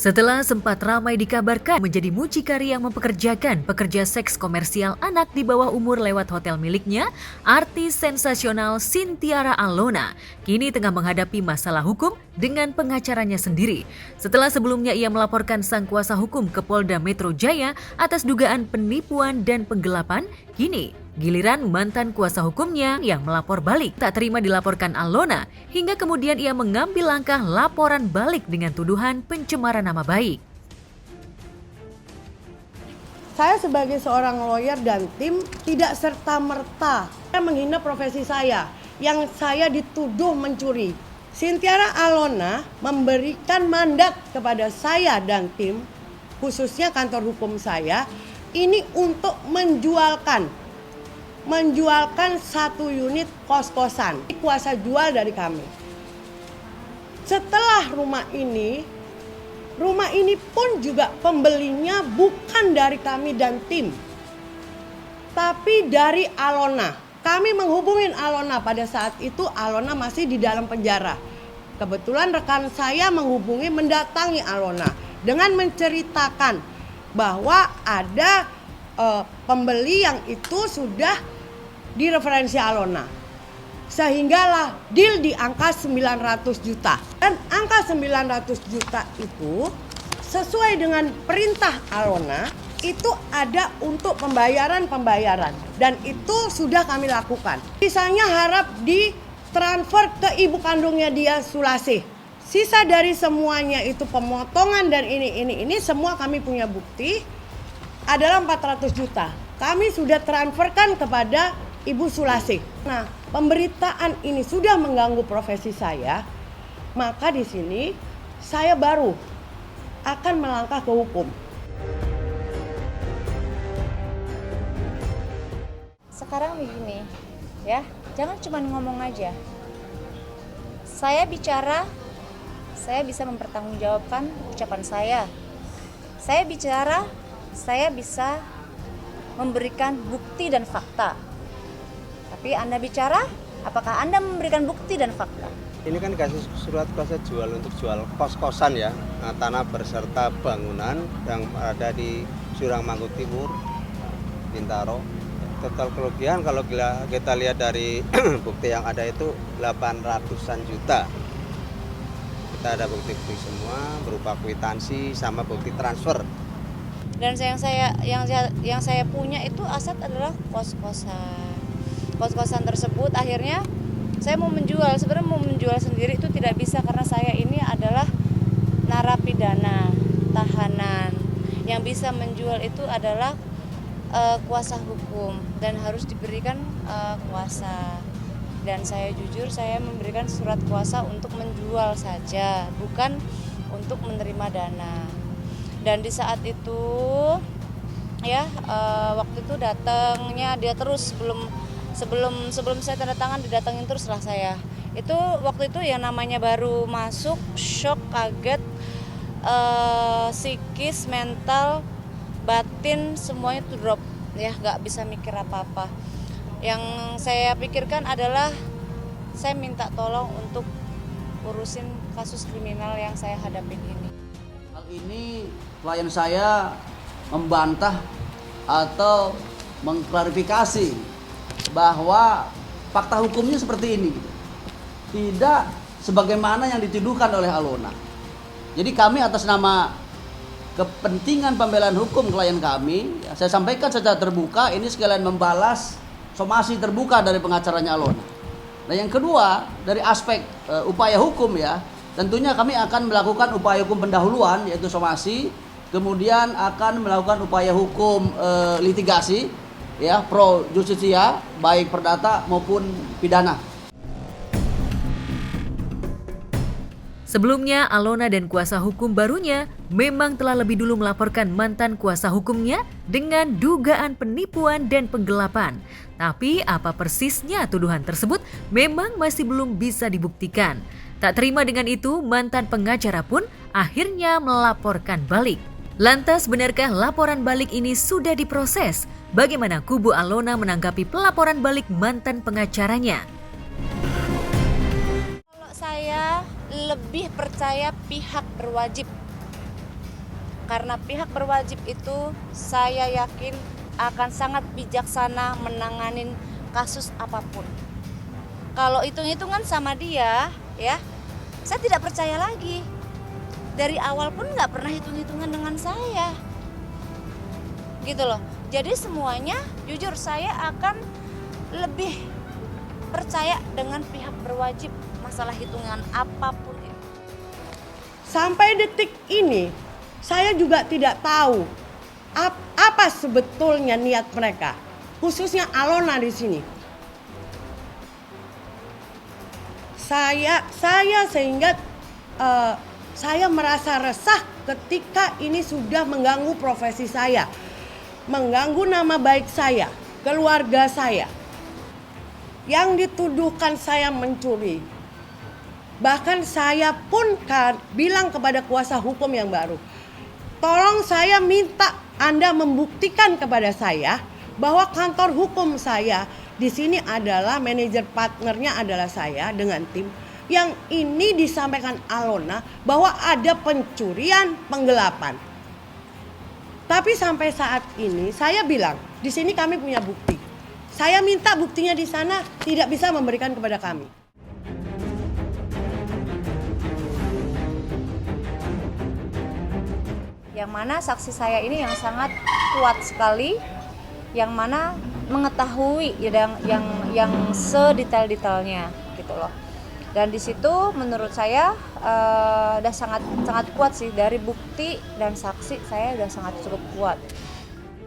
Setelah sempat ramai dikabarkan menjadi mucikari yang mempekerjakan pekerja seks komersial anak di bawah umur lewat hotel miliknya, artis sensasional Cynthia Alona kini tengah menghadapi masalah hukum dengan pengacaranya sendiri. Setelah sebelumnya ia melaporkan sang kuasa hukum ke Polda Metro Jaya atas dugaan penipuan dan penggelapan, kini giliran mantan kuasa hukumnya yang melapor balik. Tak terima dilaporkan Alona, hingga kemudian ia mengambil langkah laporan balik dengan tuduhan pencemaran nama baik. Saya sebagai seorang lawyer dan tim tidak serta-merta menghina profesi saya yang saya dituduh mencuri. Cynthia Alona memberikan mandat kepada saya dan tim, khususnya kantor hukum saya, ini untuk menjualkan satu unit kos-kosan, kuasa jual dari kami. Setelah rumah ini pun juga pembelinya bukan dari kami dan tim, tapi dari Alona. Kami menghubungin Alona pada saat itu Alona masih di dalam penjara. Kebetulan rekan saya mendatangi Alona dengan menceritakan bahwa ada pembeli yang itu sudah direferensi Alona. Sehinggalah deal di angka 900 juta. Dan angka 900 juta itu sesuai dengan perintah Alona itu ada untuk pembayaran. Dan itu sudah kami lakukan. Sisanya harap ditransfer ke ibu kandungnya dia, Sulasih. Sisa dari semuanya itu pemotongan dan ini semua kami punya bukti adalah 400 juta. Kami sudah transferkan kepada Ibu Sulasih. Nah, pemberitaan ini sudah mengganggu profesi saya, maka di sini saya baru akan melangkah ke hukum. Sekarang begini, ya, jangan cuma ngomong aja. Saya bicara, saya bisa mempertanggungjawabkan ucapan saya. Saya bicara, saya bisa memberikan bukti dan fakta. Tapi Anda bicara, apakah Anda memberikan bukti dan fakta? Ini kan kasus surat kuasa jual untuk jual kos-kosan ya, tanah berserta bangunan yang ada di Jurang Mangkuk Timur, Bintaro. Total kerugian kalau kita lihat dari bukti yang ada itu 800-an juta. Kita ada bukti-bukti semua berupa kwitansi sama bukti transfer. Dan yang saya punya itu aset adalah kos-kosan. Kos-kosan tersebut akhirnya saya mau menjual. Sebenarnya mau menjual sendiri itu tidak bisa karena saya ini adalah narapidana tahanan. Yang bisa menjual itu adalah kuasa hukum dan harus diberikan kuasa. Dan saya jujur saya memberikan surat kuasa untuk menjual saja, bukan untuk menerima dana. Dan di saat itu ya waktu itu datangnya dia terus sebelum saya tanda tangan didatengin terus lah saya. Itu waktu itu yang namanya baru masuk, shock, kaget, psikis, mental, batin semuanya tuh drop ya, nggak bisa mikir apa-apa. Yang saya pikirkan adalah saya minta tolong untuk urusin kasus kriminal yang saya hadapin ini. Hal ini klien saya membantah atau mengklarifikasi bahwa fakta hukumnya seperti ini, tidak sebagaimana yang dituduhkan oleh Alona. Jadi kami atas nama kepentingan pembelaan hukum klien kami, saya sampaikan secara terbuka ini sekalian membalas somasi terbuka dari pengacaranya Alona. Nah yang kedua dari aspek upaya hukum ya, tentunya kami akan melakukan upaya hukum pendahuluan yaitu somasi, kemudian akan melakukan upaya hukum litigasi ya pro justisia baik perdata maupun pidana. Sebelumnya, Alona dan kuasa hukum barunya memang telah lebih dulu melaporkan mantan kuasa hukumnya dengan dugaan penipuan dan penggelapan. Tapi apa persisnya tuduhan tersebut memang masih belum bisa dibuktikan. Tak terima dengan itu, mantan pengacara pun akhirnya melaporkan balik. Lantas, benarkah laporan balik ini sudah diproses? Bagaimana kubu Alona menanggapi pelaporan balik mantan pengacaranya? Kalau saya lebih percaya pihak berwajib Karena pihak berwajib itu saya yakin akan sangat bijaksana menanganin kasus apapun. Kalau hitung-hitungan sama dia, ya, saya tidak percaya lagi. Dari awal pun nggak pernah hitung-hitungan dengan saya, gitu loh. Jadi semuanya, jujur saya akan lebih percaya dengan pihak berwajib masalah hitungan apapun itu. Sampai detik ini, saya juga tidak tahu apa sebetulnya niat mereka, khususnya Alona di sini. Saya sehingga saya merasa resah ketika ini sudah mengganggu profesi saya, mengganggu nama baik saya, keluarga saya. Yang dituduhkan saya mencuri. Bahkan saya pun bilang kepada kuasa hukum yang baru, tolong saya minta Anda membuktikan kepada saya bahwa kantor hukum saya di sini adalah manajer partnernya adalah saya dengan tim. Yang ini disampaikan Alona bahwa ada pencurian, penggelapan. Tapi sampai saat ini saya bilang, di sini kami punya bukti. Saya minta buktinya di sana tidak bisa memberikan kepada kami. Yang mana saksi saya ini yang sangat kuat sekali, yang mana mengetahui yang sedetail-detailnya gitu loh. Dan di situ menurut saya udah sangat kuat sih, dari bukti dan saksi saya udah sangat cukup kuat.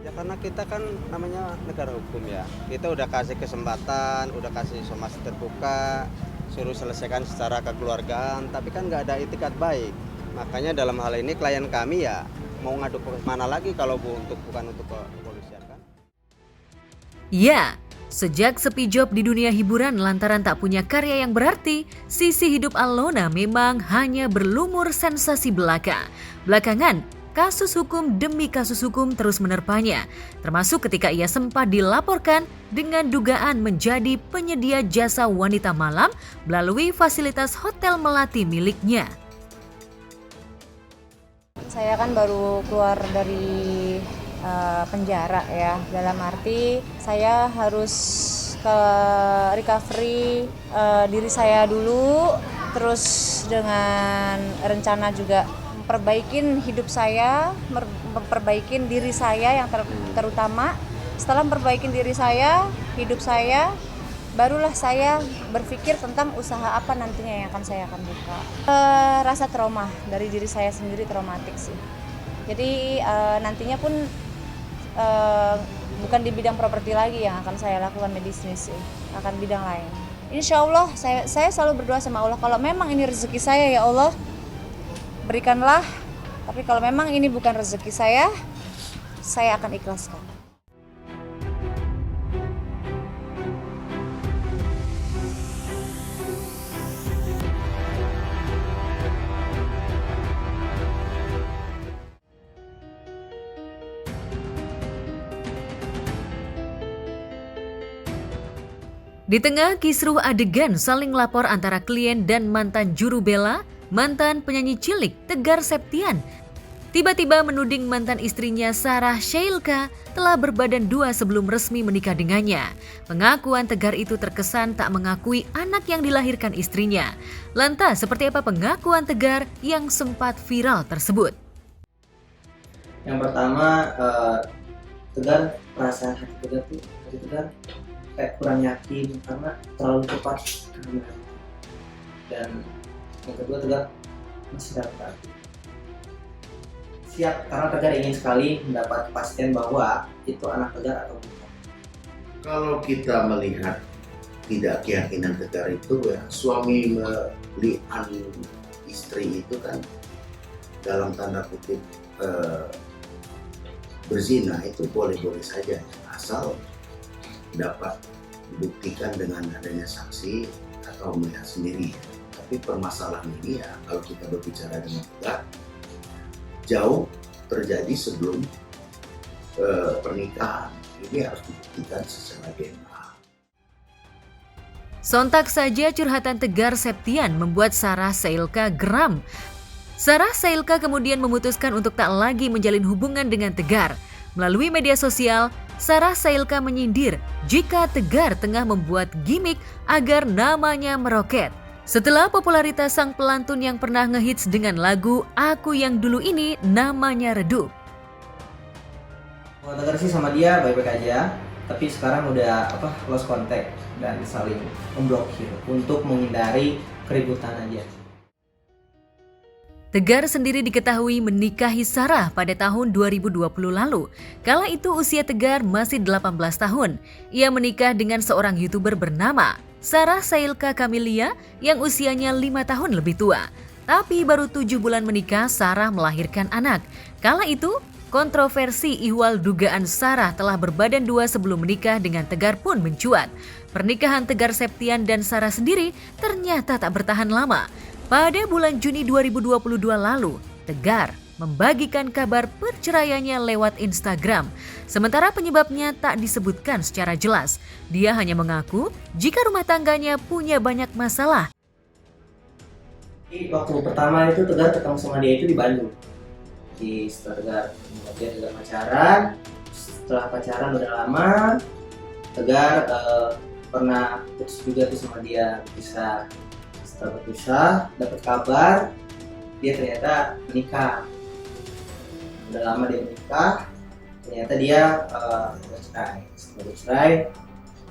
Ya karena kita kan namanya negara hukum ya. Kita udah kasih kesempatan, udah kasih somasi terbuka, suruh selesaikan secara kekeluargaan, tapi kan nggak ada itikat baik. Makanya dalam hal ini klien kami ya mau ngadu ke mana lagi kalau bukan untuk kepolisian kan? Ya, sejak sepi job di dunia hiburan lantaran tak punya karya yang berarti, sisi hidup Alona memang hanya berlumur sensasi belaka. Belakangan, kasus hukum demi kasus hukum terus menerpanya, termasuk ketika ia sempat dilaporkan dengan dugaan menjadi penyedia jasa wanita malam melalui fasilitas Hotel Melati miliknya. Saya kan baru keluar dari penjara ya, dalam arti saya harus ke recovery diri saya dulu, terus dengan rencana juga memperbaikin hidup saya, memperbaikin diri saya yang terutama. Setelah memperbaikin diri saya, hidup saya, barulah saya berpikir tentang usaha apa nantinya yang saya akan buka. Rasa trauma dari diri saya sendiri traumatik sih. Jadi nantinya pun bukan di bidang properti lagi yang akan saya lakukan bisnis sih, akan bidang lain. Insya Allah saya selalu berdoa sama Allah, kalau memang ini rezeki saya ya Allah, berikanlah. Tapi kalau memang ini bukan rezeki saya akan ikhlaskan. Di tengah kisruh adegan saling lapor antara klien dan mantan juru bela, mantan penyanyi cilik Tegar Septian tiba-tiba menuding mantan istrinya Sarah Sheilka telah berbadan dua sebelum resmi menikah dengannya. Pengakuan Tegar itu terkesan tak mengakui anak yang dilahirkan istrinya. Lantas, seperti apa pengakuan Tegar yang sempat viral tersebut? Yang pertama, Tegar, perasaan hati Tegar kayak kurang yakin karena terlalu cepat kehamilan. Dan yang kedua, Tegar masih dapat siap karena Tegar ingin sekali mendapat kepastian bahwa itu anak Tegar atau bukan. Kalau kita melihat tidak keyakinan Tegar itu ya, suami melihat istri itu kan dalam tanda kutip berzina, itu boleh-boleh saja asal dapat dibuktikan dengan adanya saksi atau melihat sendiri. Tapi permasalahan ini ya, kalau kita berbicara dengan Tegar, jauh terjadi sebelum pernikahan. Ini harus dibuktikan secara DNA. Sontak saja curhatan Tegar Septian membuat Sarah Sheilka geram. Sarah Sailka kemudian memutuskan untuk tak lagi menjalin hubungan dengan Tegar. Melalui media sosial, Sarah Sailka menyindir jika Tegar tengah membuat gimmick agar namanya meroket. Setelah popularitas sang pelantun yang pernah ngehits dengan lagu Aku Yang Dulu ini namanya redup. Kalau Tegar sih sama dia baik-baik aja, tapi sekarang udah lost contact dan saling memblokir untuk menghindari keributan aja. Tegar sendiri diketahui menikahi Sarah pada tahun 2020 lalu. Kala itu usia Tegar masih 18 tahun. Ia menikah dengan seorang YouTuber bernama Sarah Sailka Camelia yang usianya 5 tahun lebih tua. Tapi baru 7 bulan menikah, Sarah melahirkan anak. Kala itu, kontroversi ihwal dugaan Sarah telah berbadan dua sebelum menikah dengan Tegar pun mencuat. Pernikahan Tegar Septian dan Sarah sendiri ternyata tak bertahan lama. Pada bulan Juni 2022 lalu, Tegar membagikan kabar perceraiannya lewat Instagram. Sementara penyebabnya tak disebutkan secara jelas. Dia hanya mengaku jika rumah tangganya punya banyak masalah. Waktu pertama itu Tegar ketemu sama dia itu di Bandung. Setelah Tegar pacaran, setelah pacaran udah lama, Tegar pernah putus juga tuh sama dia, bisa. Setelah berpisah, dapat kabar dia ternyata menikah. Udah lama dia menikah, ternyata dia bercerai. Setelah bercerai,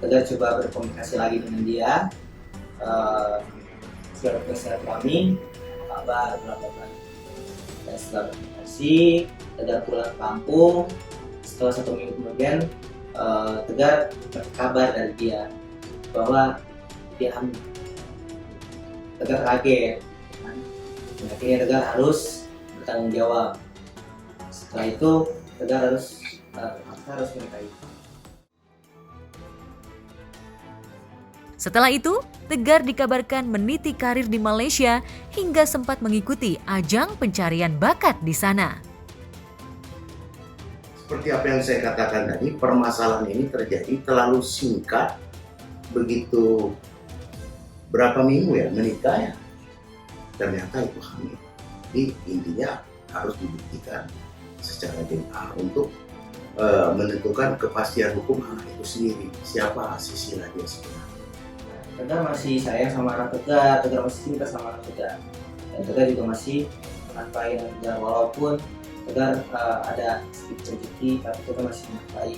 Tegar coba berkomunikasi lagi dengan dia, setelah bersilaturahmi, kabar, bla bla bla. Dan setelah berkomunikasi, Tegar pulang ke kampung. Setelah 1 minggu kemudian, Tegar dapat kabar dari dia bahwa dia hamil. Tegar kaget, dan akhirnya Tegar harus bertanggung jawab. Setelah itu Tegar harus menikahi. Setelah itu, Tegar dikabarkan meniti karir di Malaysia hingga sempat mengikuti ajang pencarian bakat di sana. Seperti apa yang saya katakan tadi, permasalahan ini terjadi terlalu singkat, begitu berapa minggu ya menikah ya, ternyata itu hamil. Jadi intinya harus dibuktikan secara DNA untuk menentukan kepastian hukum anak itu sendiri, siapa sisilah dia sebenarnya. Tegar masih sayang sama anak Tegar, Tegar masih cinta sama anak Tegar, dan Tegar juga masih menafkahi anak Tegar, walaupun Tegar ada sedikit rezeki, tapi Tegar masih menafkahi.